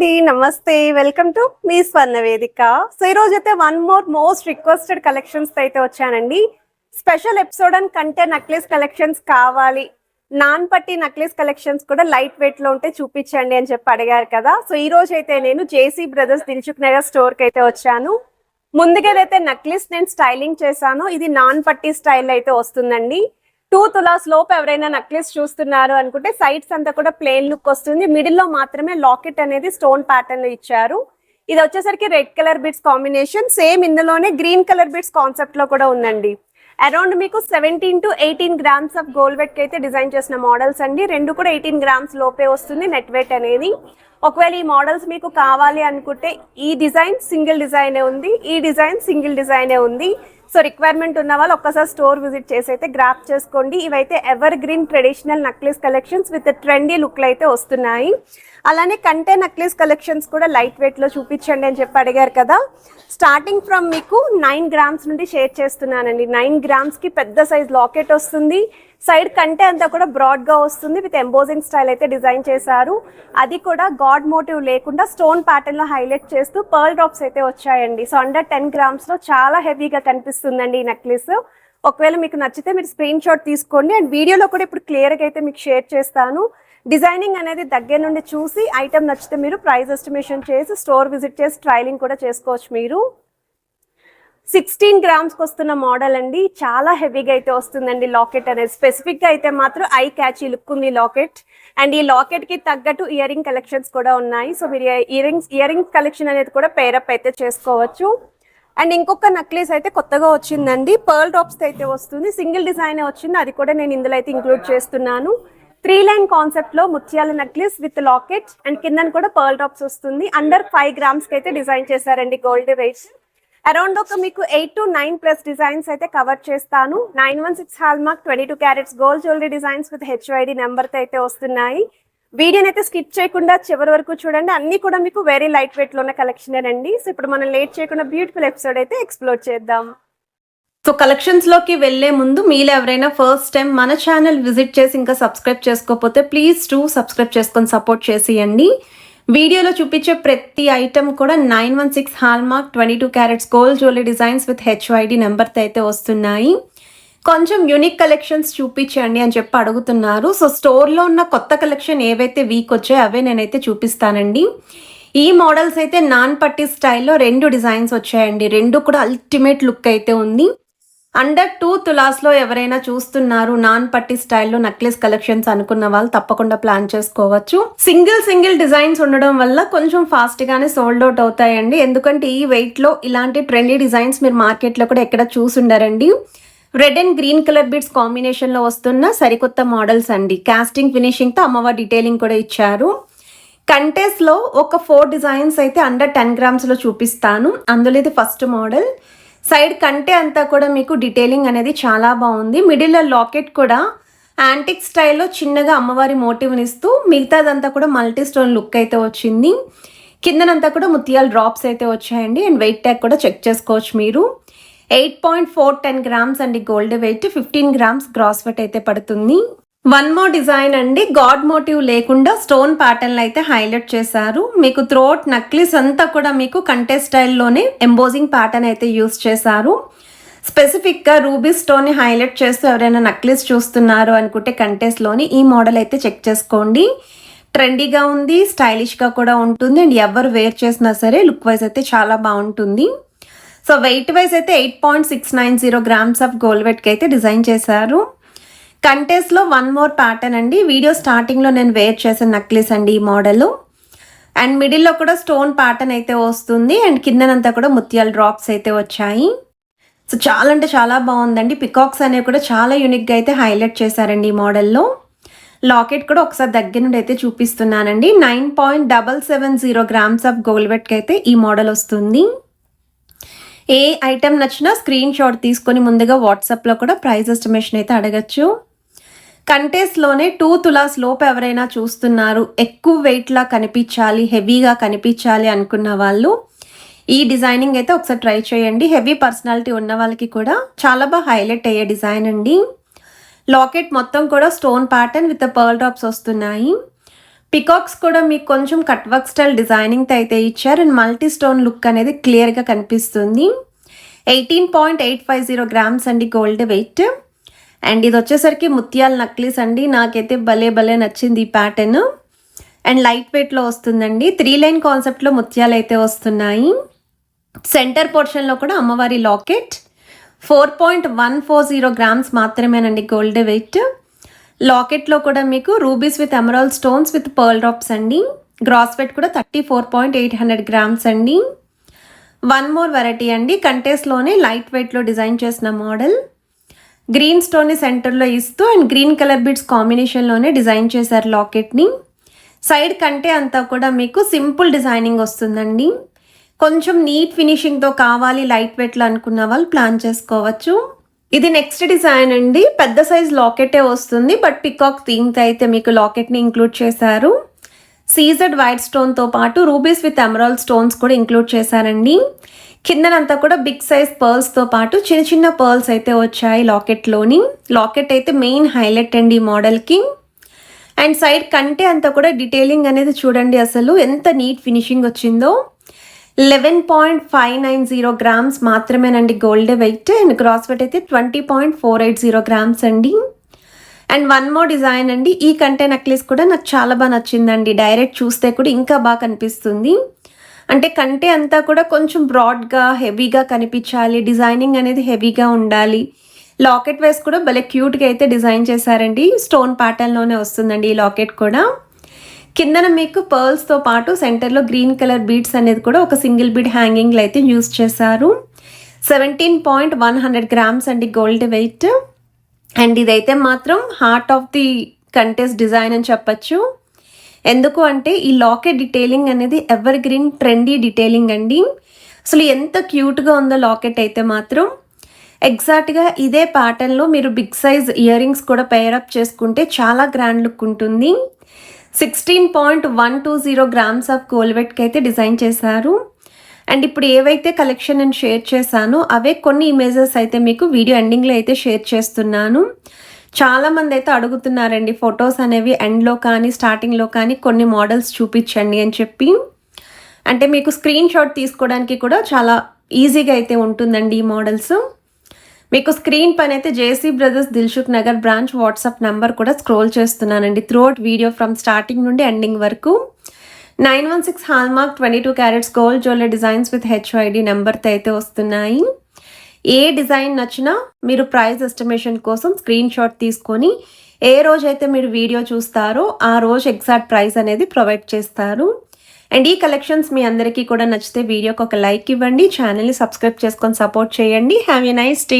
అండి, నమస్తే. Welcome to me స్వర్ణ వేదిక. సో ఈ రోజు అయితే వన్ మోస్ట్ రిక్వెస్టెడ్ కలెక్షన్స్ అయితే వచ్చానండి. స్పెషల్ ఎపిసోడ్ అని కంటే నక్లెస్ కలెక్షన్స్ కావాలి, నాన్ పట్టి నక్లెస్ కలెక్షన్స్ కూడా లైట్ వెయిట్ లో ఉంటే చూపించండి అని చెప్పి అడిగారు కదా. సో ఈ రోజు అయితే నేను జేసీ బ్రదర్స్ దిల్సుఖ్ నగర్ స్టోర్ కి అయితే వచ్చాను. ముందుగా ఏదైతే నక్లెస్ నేను స్టైలింగ్ చేశానో ఇది నాన్ పట్టి స్టైల్ అయితే వస్తుందండి. 2 తులాస్ లోపు ఎవరైనా నక్లెస్ చూస్తున్నారు అనుకుంటే సైడ్స్ అంతా కూడా ప్లెయిన్ లుక్ వస్తుంది. మిడిల్ లో మాత్రమే లాకెట్ అనేది స్టోన్ ప్యాటర్న్ లో ఇచ్చారు. ఇది వచ్చేసరికి red colour bits combination, same ఇందులోనే గ్రీన్ కలర్ బిట్స్ కాన్సెప్ట్ లో కూడా ఉందండి. అరౌండ్ మీకు 17 to 18 grams of gold weight కి అయితే డిజైన్ చేసిన మోడల్స్ అండి. రెండు కూడా 18 గ్రామ్స్ లోపే వస్తుంది నెట్ వెయిట్ అనేది. ఒకవేళ ఈ మోడల్స్ మీకు కావాలి అనుకుంటే ఈ డిజైన్ సింగిల్ డిజైనే ఉంది, ఈ డిజైన్ సింగిల్ డిజైనే ఉంది. సో రిక్వైర్మెంట్ ఉన్న వాళ్ళు ఒక్కసారి స్టోర్ విజిట్ చేసి అయితే గ్రాప్ చేసుకోండి. ఇవైతే evergreen traditional necklace collections with trendy లుక్లు అయితే వస్తున్నాయి. అలానే కంటే నక్లెస్ కలెక్షన్స్ కూడా లైట్ వెయిట్ లో చూపించండి అని చెప్పి అడిగారు కదా. స్టార్టింగ్ ఫ్రమ్ మీకు 9 గ్రామ్స్ నుండి షేర్ చేస్తున్నానండి. 9 గ్రామ్స్ కి పెద్ద సైజ్ లాకెట్ వస్తుంది. సైడ్ కంటే అంతా కూడా బ్రాడ్ గా వస్తుంది విత్ ఎంబోజింగ్ స్టైల్ అయితే డిజైన్ చేశారు. అది కూడా గాడ్ మోటివ్ లేకుండా స్టోన్ ప్యాటర్న్ లో హైలైట్ చేస్తూ పర్ల్ డ్రాప్స్ అయితే వచ్చాయండి. సో అండర్ 10 గ్రామ్స్ లో చాలా హెవీగా కనిపిస్తుందండి ఈ నెక్లెస్. ఒకవేళ మీకు నచ్చితే మీరు స్క్రీన్ షాట్ తీసుకోండి. అండ్ వీడియోలో కూడా ఇప్పుడు క్లియర్ గా అయితే మీకు షేర్ చేస్తాను. డిజైనింగ్ అనేది దగ్గర నుండి చూసి ఐటమ్ నచ్చితే మీరు ప్రైస్ ఎస్టిమేషన్ చేసి స్టోర్ విజిట్ చేసి ట్రైలింగ్ కూడా చేసుకోవచ్చు. మీరు 16 గ్రామ్స్కి వస్తున్న మోడల్ అండి. చాలా హెవీగా అయితే వస్తుందండి లాకెట్ అనేది. స్పెసిఫిక్గా అయితే మాత్రం ఐ క్యాచీ లుక్ ఉంది లాకెట్. అండ్ ఈ లాకెట్కి తగ్గట్టు ఇయర్ రింగ్ కలెక్షన్స్ కూడా ఉన్నాయి. సో మీరు ఇయర్ రింగ్ కలెక్షన్ అనేది కూడా పేరప్ అయితే చేసుకోవచ్చు. అండ్ ఇంకొక నక్లెస్ అయితే కొత్తగా వచ్చిందండి. పర్ల్ డ్రాప్స్ అయితే వస్తుంది. సింగిల్ డిజైన్ వచ్చింది, అది కూడా నేను ఇందులో అయితే ఇంక్లూడ్ చేస్తున్నాను. 3 లైన్ కాన్సెప్ట్ లో ముత్యాల నెక్లెస్ విత్ లాకెట్ అండ్ కింద కూడా పర్ల్ డ్రాప్స్ వస్తుంది. అండర్ 5 గ్రామ్స్ కి అయితే డిజైన్ చేశారండి గోల్డ్ వెయిట్. అరౌండ్ ఒక మీకు 8 to 9 ప్లస్ డిజైన్స్ అయితే కవర్ చేస్తాను. 916 hall mark 22 carats gold jewellery designs with HID number తో అయితే వస్తున్నాయి. వీడియోని అయితే స్కిప్ చేయకుండా చివరి వరకు చూడండి. అన్ని కూడా మీకు వెరీ లైట్ వెయిట్ లో ఉన్న కలెక్షన్ అండి. సో ఇప్పుడు మనం లేట్ చేయకుండా బ్యూటిఫుల్ ఎపిసోడ్ అయితే ఎక్స్ప్లోర్ చేద్దాం. సో కలెక్షన్స్ లోకి వెళ్లే ముందు మీరు ఎవరైనా ఫస్ట్ టైం మన ఛానల్ విజిట్ చేసి ఇంకా సబ్స్క్రైబ్ చేసుకోకపోతే ప్లీజ్ సబ్స్క్రైబ్ చేసుకొని సపోర్ట్ చేసేయండి. వీడియోలో చూపించే ప్రతి ఐటమ్ కూడా 916 hall mark 22 carats gold jewellery designs with HID నెంబర్తో అయితే వస్తున్నాయి. కొంచెం యూనిక్ కలెక్షన్స్ చూపించండి అని చెప్పి అడుగుతున్నారు. సో స్టోర్లో ఉన్న కొత్త కలెక్షన్ ఏవైతే వీక్ వచ్చాయో అవే నేనైతే చూపిస్తానండి. ఈ మోడల్స్ అయితే నాన్ పట్టి స్టైల్లో 2 డిజైన్స్ వచ్చాయండి. 2 కూడా అల్టిమేట్ లుక్ అయితే ఉంది. అండర్ 2 తులాస్లో ఎవరైనా చూస్తున్నారు నాన్ పట్టి స్టైల్లో నక్లెస్ కలెక్షన్స్ అనుకున్న వాళ్ళు తప్పకుండా ప్లాన్ చేసుకోవచ్చు. సింగిల్ డిజైన్స్ ఉండడం వల్ల కొంచెం ఫాస్ట్ గానే సోల్డ్ అవుట్ అవుతాయండి. ఎందుకంటే ఈ వెయిట్ లో ఇలాంటి ట్రెండీ డిజైన్స్ మీరు మార్కెట్ లో కూడా ఎక్కడ చూసుండరండి. Red and green colour beads combination లో వస్తున్న సరికొత్త మోడల్స్ అండి. కాస్టింగ్ ఫినిషింగ్ తో అమ్మవారి డీటెయిలింగ్ కూడా ఇచ్చారు. కంటెస్ లో ఒక 4 డిజైన్స్ అయితే అండర్ 10 గ్రామ్స్ లో చూపిస్తాను. అందులో ఇది ఫస్ట్ మోడల్. సైడ్ కంటే అంతా కూడా మీకు డీటెయిలింగ్ అనేది చాలా బాగుంది. మిడిల్లో లాకెట్ కూడా యాంటిక్ స్టైల్లో చిన్నగా అమ్మవారి మోటివ్ని ఇస్తూ మిగతాదంతా కూడా మల్టీ స్టోన్ లుక్ అయితే వచ్చింది. కిందనంతా కూడా ముత్యాల డ్రాప్స్ అయితే వచ్చాయండి. అండ్ వెయిట్ ట్యాగ్ కూడా చెక్ చేసుకోవచ్చు మీరు. 8.410 గ్రామ్స్ అండి gold weight. 15 grams gross weight అయితే పడుతుంది. వన్ మోర్ డిజైన్ అండి. గాడ్ మోటివ్ లేకుండా స్టోన్ ప్యాటర్న్ అయితే హైలైట్ చేశారు. మీకు థ్రోట్ నక్లిస్ అంతా కూడా మీకు కంటే స్టైల్లోనే ఎంబోజింగ్ ప్యాటర్న్ అయితే యూస్ చేశారు. స్పెసిఫిక్గా రూబీ స్టోన్ని హైలైట్ చేస్తూ ఎవరైనా నక్లిస్ చూస్తున్నారు అనుకుంటే కంటెస్లోని ఈ మోడల్ అయితే చెక్ చేసుకోండి. ట్రెండీగా ఉంది, స్టైలిష్గా కూడా ఉంటుంది. అండ్ ఎవరు వేర్ చేసినా సరే లుక్ వైజ్ అయితే చాలా బాగుంటుంది. సో వెయిట్ వైజ్ అయితే 8.690 గ్రామ్స్ ఆఫ్ గోల్డ్ వెయిట్కి అయితే డిజైన్ చేశారు. కంటెస్ట్లో వన్ మోర్ ప్యాటర్న్ అండి. వీడియో స్టార్టింగ్లో నేను వేర్ చేసిన నక్లెస్ అండి ఈ మోడల్. అండ్ మిడిల్లో కూడా స్టోన్ ప్యాటర్న్ అయితే వస్తుంది. అండ్ కిందనంతా కూడా ముత్యాల డ్రాప్స్ అయితే వచ్చాయి. సో చాలా అంటే చాలా బాగుందండి. పికాక్స్ అనేవి కూడా చాలా యూనిక్గా అయితే హైలైట్ చేశారండి ఈ మోడల్లో. లాకెట్ కూడా ఒకసారి దగ్గర నుండి అయితే చూపిస్తున్నానండి. 9.770 గ్రామ్స్ ఆఫ్ గోల్డ్ వెయిట్కి అయితే ఈ మోడల్ వస్తుంది. ఏ ఐటమ్ నచ్చినా స్క్రీన్ షాట్ తీసుకొని ముందుగా వాట్సాప్లో కూడా ప్రైస్ ఎస్టిమేషన్ అయితే అడగచ్చు. కంటెస్లోనే 2 తులాస్ లోపు ఎవరైనా చూస్తున్నారు, ఎక్కువ వెయిట్లా కనిపించాలి, హెవీగా కనిపించాలి అనుకున్న వాళ్ళు ఈ డిజైనింగ్ అయితే ఒకసారి ట్రై చేయండి. హెవీ పర్సనాలిటీ ఉన్న వాళ్ళకి కూడా చాలా బాగా హైలైట్ అయ్యే డిజైన్ అండి. లాకెట్ మొత్తం కూడా stone pattern with pearl drops వస్తున్నాయి. పికాక్స్ కూడా మీకు కొంచెం కట్ వర్క్ స్టైల్ డిజైనింగ్తో అయితే ఇచ్చారు అండ్ మల్టీ స్టోన్ లుక్ అనేది క్లియర్గా కనిపిస్తుంది. 18.850 గ్రామ్స్ అండి గోల్డ్ వెయిట్. అండ్ ఇది వచ్చేసరికి ముత్యాల నక్లీస్ అండి. నాకైతే భలే నచ్చింది ఈ ప్యాటర్న్. అండ్ లైట్ వెయిట్లో వస్తుందండి. 3 లైన్ కాన్సెప్ట్లో ముత్యాలు అయితే వస్తున్నాయి. సెంటర్ పోర్షన్లో కూడా అమ్మవారి లాకెట్. 4.140 గ్రామ్స్ మాత్రమేనండి గోల్డ్ వెయిట్. లాకెట్లో కూడా మీకు rubies with emerald stones with pearl drops అండి. గ్రాస్ వెయిట్ కూడా 34.800 గ్రామ్స్ అండి. వన్ మోర్ వెరైటీ అండి. కంటెస్లోనే లైట్ వెయిట్లో డిజైన్ చేసిన మోడల్. గ్రీన్ స్టోన్ని సెంటర్లో ఇస్తూ అండ్ గ్రీన్ కలర్ బిడ్స్ కాంబినేషన్లోనే డిజైన్ చేశారు లాకెట్ని. సైడ్ కంటే అంతా కూడా మీకు సింపుల్ డిజైనింగ్ వస్తుందండి. కొంచెం నీట్ ఫినిషింగ్తో కావాలి లైట్ వెయిట్లో అనుకున్న వాళ్ళు ప్లాన్ చేసుకోవచ్చు. ఇది నెక్స్ట్ డిజైన్ అండి. పెద్ద సైజ్ లాకెటే వస్తుంది బట్ పికాక్ థీమ్తో అయితే మీకు లాకెట్ని ఇంక్లూడ్ చేశారు. సీజెడ్ వైట్ స్టోన్తో పాటు రూబీస్ విత్ ఎమరాల్డ్ స్టోన్స్ కూడా ఇంక్లూడ్ చేశారండి. కిందనంతా కూడా బిగ్ సైజ్ పర్ల్స్తో పాటు చిన్న పర్ల్స్ అయితే వచ్చాయి లాకెట్లోని. లాకెట్ అయితే మెయిన్ హైలైట్ అండి ఈ మోడల్కి. అండ్ సైడ్ కంటే అంతా కూడా డీటెయిలింగ్ అనేది చూడండి అసలు ఎంత నీట్ ఫినిషింగ్ వచ్చిందో. 11.590 గ్రామ్స్ మాత్రమేనండి gold weight. And gross weight అయితే 20.480 గ్రామ్స్ అండి. అండ్ వన్ మోర్ డిజైన్ అండి. ఈ కంటే నెక్లెస్ కూడా నాకు చాలా బాగా నచ్చిందండి. డైరెక్ట్ చూస్తే కూడా ఇంకా బాగా కనిపిస్తుంది. అంటే కంటే అంతా కూడా కొంచెం బ్రాడ్గా హెవీగా కనిపించాలి. డిజైనింగ్ అనేది హెవీగా ఉండాలి. లాకెట్ వైస్ కూడా భలే క్యూట్గా అయితే డిజైన్ చేశారండి. స్టోన్ ప్యాటర్న్లోనే వస్తుందండి ఈ లాకెట్ కూడా. కిందన మీకు పర్ల్స్తో పాటు సెంటర్లో గ్రీన్ కలర్ బీడ్స్ అనేది కూడా ఒక సింగిల్ బీడ్ హ్యాంగింగ్లో అయితే యూజ్ చేశారు. 17.100 గ్రామ్స్ అండి గోల్డ్ వెయిట్. అండ్ ఇదైతే మాత్రం heart of the contest design అని చెప్పచ్చు. ఎందుకు అంటే ఈ లాకెట్ డీటెయిలింగ్ అనేది ఎవర్ గ్రీన్ ట్రెండీ డీటెయిలింగ్ అండి. అసలు ఎంత క్యూట్గా ఉందో లాకెట్ అయితే మాత్రం. ఎగ్జాక్ట్గా ఇదే ప్యాటర్న్లో మీరు బిగ్ సైజ్ ఇయర్ రింగ్స్ కూడా పేరప్ చేసుకుంటే చాలా గ్రాండ్ లుక్ ఉంటుంది. 16.120 గ్రామ్స్ ఆఫ్ గోల్డ్ వెయిట్కి అయితే డిజైన్ చేశారు. అండ్ ఇప్పుడు ఏవైతే కలెక్షన్ నేను షేర్ చేశానో అవే కొన్ని ఇమేజెస్ అయితే మీకు వీడియో ఎండింగ్లో అయితే షేర్ చేస్తున్నాను. చాలామంది అయితే అడుగుతున్నారండి ఫొటోస్ అనేవి ఎండ్లో కానీ స్టార్టింగ్లో కానీ కొన్ని మోడల్స్ చూపించండి అని చెప్పి. అంటే మీకు స్క్రీన్ షాట్ తీసుకోవడానికి కూడా చాలా ఈజీగా అయితే ఉంటుందండి ఈ మోడల్స్. మీకు స్క్రీన్ పైన అయితే JC Brothers Dilsukhnagar branch WhatsApp number కూడా స్క్రోల్ చేస్తున్నానండి త్రూఅవుట్ వీడియో ఫ్రమ్ స్టార్టింగ్ నుండి ఎండింగ్ వరకు. 916 hallmark 22 carats gold jewellery designs with HYD నెంబర్తో అయితే వస్తున్నాయి. ఏ డిజైన్ నచ్చినా మీరు ప్రైస్ ఎస్టిమేషన్ కోసం స్క్రీన్ షాట్ తీసుకొని ఏ రోజైతే మీరు వీడియో చూస్తారో ఆ రోజు ఎగ్జాక్ట్ ప్రైస్ అనేది ప్రొవైడ్ చేస్తారు. అండ్ ఈ కలెక్షన్స్ మీ అందరికీ కూడా నచ్చితే వీడియోకి ఒక లైక్ ఇవ్వండి. ఛానల్ని సబ్స్క్రైబ్ చేసుకొని సపోర్ట్ చేయండి. Have a nice day.